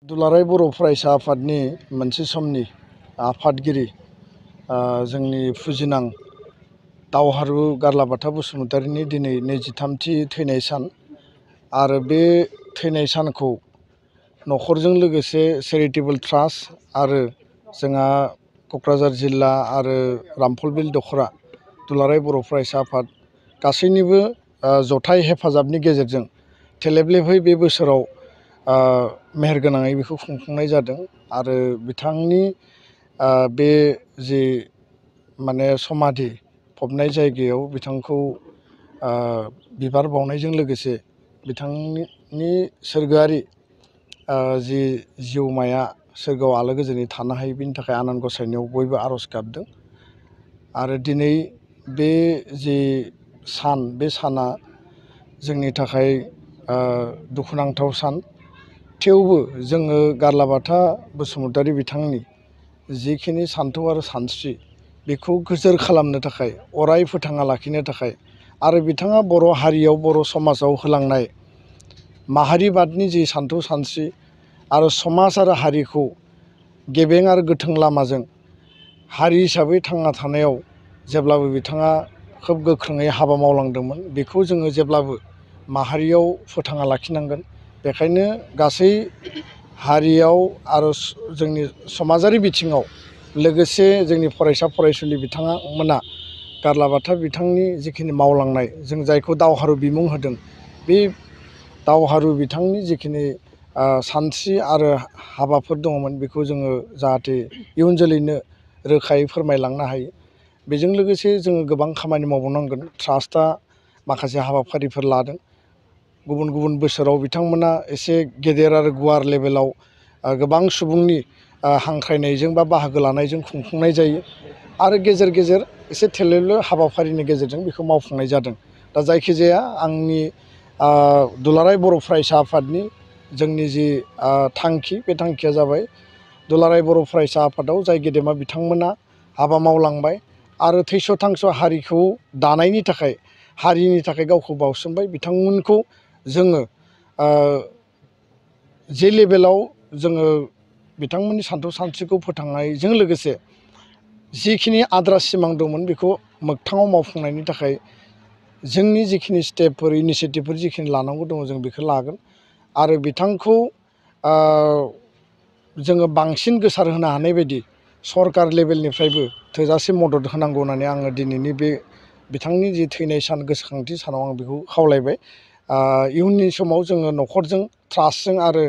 दुलाराय बर' फरायसा आफादनि मोनसे समनि आफादगिरि जोंनि फुजिनां दावहारु गारलाबाथा बसुमतारिनि दिनै 23थि थैनाय सान आरो बे थैनाय सानखौ न'खरजों लोगोसे चेरिटेबल ट्रास्ट आरो जोंहा क'क्राझार जिल्ला आरो रामफलबिल दख'रा दुलाराय बर' फरायसा आफाद गासैनिबो जथाय हेफाजाबनि गेजेरजों थेलेबलेबै बे बोसोराव मेहेरगोनाङै बेखौ खुंफुंनाय जादों आरो बिथांनि बे जि माने समाधि फबनाय जायगायाव बिथांखौ बिबार बावनायजों लोगोसे बिथांनि सोरगोआरि जि जिउमाया सोरगोआव आलो गोजोनै थानो हायो बिनि थाखाय आनान गसाइनियाव बयबो आर'ज गाबदों आरो दिनै बे जि सान बे साना जोंनि थाखाय दुखुनांथाव सान थेवबो जोङो गारलाबाथा बसुमतारि बिथांनि जिखिनि सान्थौ आरो सानस्रि बेखौ गोजोर खालामनो थाखाय अराय फोथांना लाखिनो थाखाय आरो बिथाङा बर' हारियाव बर' समाजाव होलांनाय माहारिबादनि जि सान्थौ सानस्रि आरो समाज आरो हारिखौ गेबें आरो गोथों लामाजों हारि हिसाबै थांना थानायाव जेब्लाबो बिथाङा खोब गोख्रोङै हाबा मावलांदोंमोन बेखौ जोङो जेब्लाबो माहारियाव फोथांना लाखिनांगोन। बेखायनो गासै हारियाव आरो जोंनि समाजारि बिथिङाव लोगोसे जोंनि फरायसा फरायसुलि बिथांमोना गारलाबाथा बिथांनि जिखिनि मावलांनाय जों जायखौ दावहारु बिमुं होदों बे दावहारु बिथांनि जिखिनि सानस्रि आरो हाबाफोर दङमोन बेखौ जोङो जाहाथे इयुन जोलैनो रोखायै फोरमायलांनो हायो। बेजों लोगोसे जोङो गोबां खामानि मावबावनांगोन। ट्रास्टआ माखासे हाबाफारिफोर लादों। गुबुन गुबुन बोसोराव बिथांमोना एसे गेदेर आरो गुवार लेभेलाव गोबां सुबुंनि हांख्रायनायजों बा बाहागो लानायजों खुंफुंनाय जायो आरो गेजेर गेजेर एसे थेलेबले हाबाफारिनि गेजेरजों बेखौ मावफुंनाय जादों। दा जायखिजाया आंनि दुलाराय बर' फरायसा आफादनि जोंनि जि थांखि बे थांखिया जाबाय दुलाराय बर' फरायसा आफादाव जाय गेदेमा बिथांमोना हाबा मावलांबाय आरो थैस' थांस' हारिखौ दानायनि थाखाय हारिनि थाखाय गावखौ बावसोमबाय बिथांमोनखौ जोङो जे लेभेलाव जोङो बिथांमोननि सान्थौ सानस्रिखौ फोथांनायजों लोगोसे जिखिनि आद्रा सिमां दंमोन बेखौ मोगथाङाव मावफुंनायनि थाखाय जोंनि जिखिनि स्टेपफोर इनिसियेटिभफोर जिखिनि लानांगौ दङ जों बेखौ लागोन आरो बिथांखौ जोङो बांसिन गोसार होनो हानाय बायदि सरकार लेभेलनिफ्रायबो थोजासे मदद होनांगौ होननानै आङो दिनैनि बे बिथांनि जि थैनाय सान गोसोखांथि सानाव आं बेखौ खावलायबाय। इयुननि समाव जोङो न'खरजों ट्रास्टजों आरो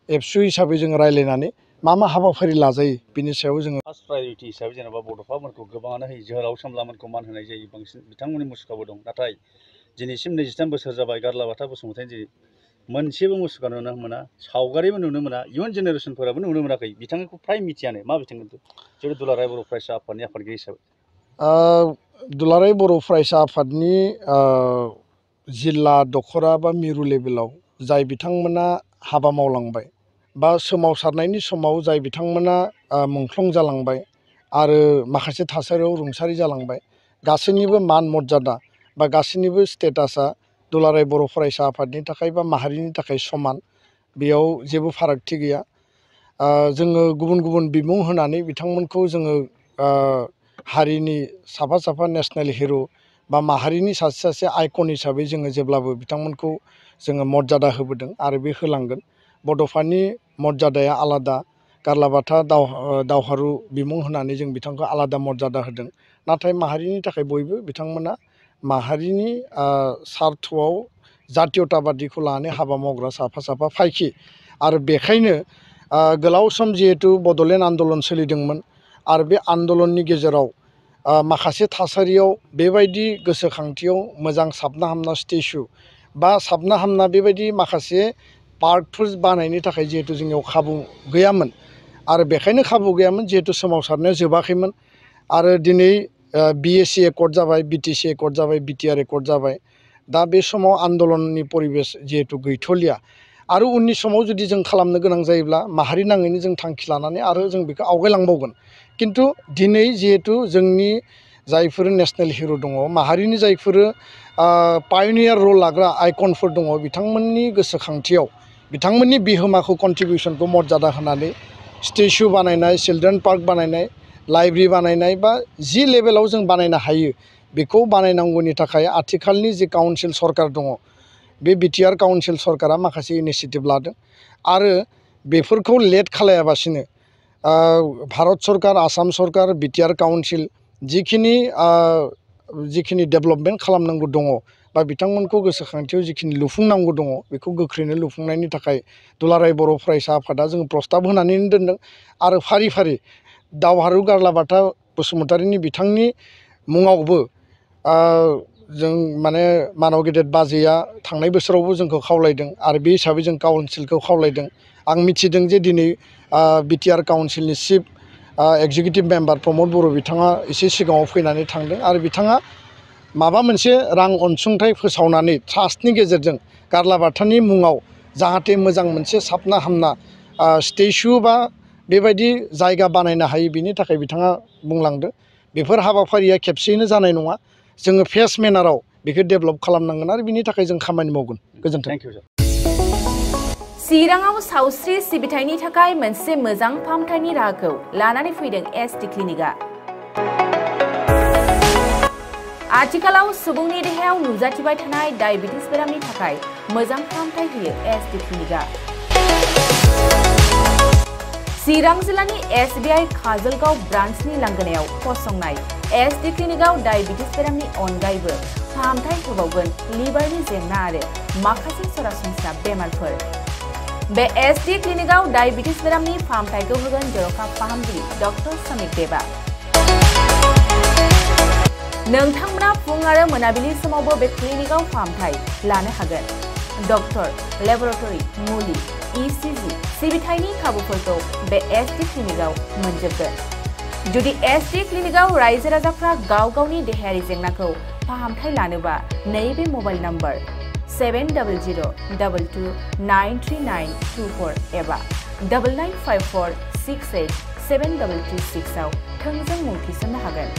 एबसु हिसाबै जोङो रायज्लायनानै मा हाबाफारि लाजायो बिनि सायाव जोङो फार्स्ट प्रायरिटि हिसाबै जेनेबा बड'फाफोरखौ गोबाङानो होयो जोहोलाव सामलामोनखौ मान होनाय जायो बांसिन बिथांमोननि मुसुखाबो दं नाथाय दिनैसिम 23 बोसोर जाबाय गारलाबाथा बसुमतारिनि मोनसेबो मुसुखा नुनो मोना सावगारिबो नुनो मोना इयुन जेनेरेसनफोराबो नुनो मोनाखै बिथांखौ फ्राय मिथियानो मा बिथां जेरै दुलाराय बर' फरायसा आफादनि आफादगिरि हिसाबै दुलाराय बर' फरायसा आफादनि जिल्ला दख'रा बा मिरु लेभेलाव जाय बिथांमोना हाबा मावलांबाय बा सोमावसारनायनि समाव जाय बिथांमोना मुंख्लं जालांबाय आरो माखासे थासारियाव रुंसारि जालांबाय गासैनिबो मान मर्यादा बा गासैनिबो स्टेटासा दुलाराय बर' फरायसा आफादनि थाखाय बा माहारिनि थाखाय समान बेयाव जेबो फारागथि गैया। जोङो गुबुन गुबुन बिमुं होनानै बिथांमोनखौ जोङो हारिनि साफा साफा नेसनेल हिर' बा माहारिनि सासे सासे आइकन हिसाबै जोङो जेब्लाबो बिथांमोनखौ जोङो मर्यादा होबोदों आरो बे होलांगोन। बड'फानि मर्यादाया आलादा गारलाबाथा दावहारु बिमुं होनानै जों बिथांखौ आलादा मर्यादा होदों नाथाय माहारिनि थाखाय बयबो बिथांमोना माहारिनि सार्थआव जातीयताबादिखौ लानानै हाबा मावग्रा साफा साफा फायखि आरो बेखायनो गोलाव सम जिहेथु बड'लेण्ड आन्दलन सोलिदोंमोन आरो बे आन्दलननि गेजेराव माखासे थासारियाव बेबायदि गोसोखांथियाव मोजां साबना हामना स्टेचु बा साबना हामना बेबायदि माखासे पार्कफोर बानायनो थाखाय जिहेतु जोंनियाव खाबु गैयामोन आरो बेखायनो खाबु गैयामोन जिहेतु सोमावसारनाया जोबाखैमोन आरो दिनै BSc एकर्ड जाबाय BTC एकर्ड जाबाय BTR एकर्ड जाबाय दा बे समाव आन्दलननि परिबेस जिहेतु गैथ'लिया आरो उननि समाव जुदि जों खालामनो गोनां जायोब्ला माहारि नाङैनो जों थांखि लानानै आरो जों बेखौ आवगायलांबावगोन किन्तु दिनै जिहेतु जोंनि जायफोर नेसनेल हिर' दङ माहारिनि जायफोर पायनियार रल लाग्रा आइकनफोर दङ बिथांमोननि गोसोखांथियाव बिथांमोननि बिहोमाखौ कन्ट्रिबिउसनखौ मर्यादा होनानै स्टेचु बानायनाय चिल्ड्रेन पार्क बानायनाय लाइब्रेरि बानायनाय बा जि लेभेलाव जों बानायनो हायो बेखौ बानायनांगौनि थाखाय आथिखालनि जि काउन्सिल सरकार दङ बे बिटिआर काउन्सिल सरकारा माखासे इनिशिएटिभ लादों आरो बेफोरखौ लेट खालायाबासिनो भारत सरकार आसाम सरकार बिटिआर काउन्सिल जिखिनि डेभेलपमेन्ट खालामनांगौ दङ बा बिथांमोनखौ गोसोखांथियाव जिखिनि लुफुंनांगौ दङ बेखौ गोख्रैनो लुफुंनायनि थाखाय दुलाराय बर' फरायसा आफादा जों प्रस्ताब होनानै दोनदों आरो फारि फारि दावहारु गारलाबाथा बसुमतारीनि बिथांनि मुङावबो जों माने मानव गेदेर बाजैया थांनाय बोसोरावबो जोंखौ खावलायदों आरो बे हिसाबै जों काउन्सिलखौ खावलायदों आं मिथिदों जे दिनै बिटिआर काउन्सिलनि चिफ एक्जिकिउटिभ मेम्बार प्रमद बर' बिथाङा एसे सिगाङाव फैनानै थांदों आरो बिथाङा माबा मोनसे रां अनसुंथाइ फोसावनानै ट्रास्टनि गेजेरजों गारलाबाथानि मुङाव जाहाथे मोजां मोनसे साबना हामना स्टेचु बा बेबायदि जायगा बानायनो हायो बिनि थाखाय बिथाङा बुंलांदों बेफोर हाबाफारिया खेबसेयैनो जानाय नङा जोङो फेस मेनाराव बेखौ डेभेलप खालामनांगोन आरो बिनि थाखाय जों खामानि मावगोन गोजोन्थों। चिराङाव सावस्रि सिबिथायनि थाखाय मोनसे मोजां फाहामथायनि राहाखौ लानानै फैदों एसटि क्लिनिकआ। आथिखालाव सुबुंनि देहायाव नुजाथिबाय थानाय डायबिटिस बेरामनि थाखाय मोजां फाहामथाय होयो एसटि क्लिनिकआ। चिरां जिल्लानि SBI काजलगाव ब्रान्चनि लांगोनायाव फसंनाय एसटि क्लिनिकआव डायबिटिस बेरामनि अनगायैबो फाहामथाय होबावगोन लिभारनि जेंना आरो माखासे सरासनस्रा बेमारफोर। बे एसटि क्लिनिकआव डायबिटिस बेरामनि फाहामथायखौ होगोन जर'खा फाहामगिरि डक्टर समिक देबा। नोंथांमोना फुं आरो मोनाबिलि समावबो बे क्लिनिकआव फाहामथाय लानो हागोन। डक्टर, लेबरेटरि, मुलि, ECG सिबिथायनि खाबुफोरखौ बे एसटि क्लिनिकआव मोनजोबगोन। जुदि एसटि क्लिनिकआव रायजो राजाफ्रा गाव गावनि देहायारि जेंनाखौ फाहामथाय लानोबा नैबे मबाइल नम्बर 7002293924 एबा 9954687236 आव थोंजों मुं थिसननो हागोन।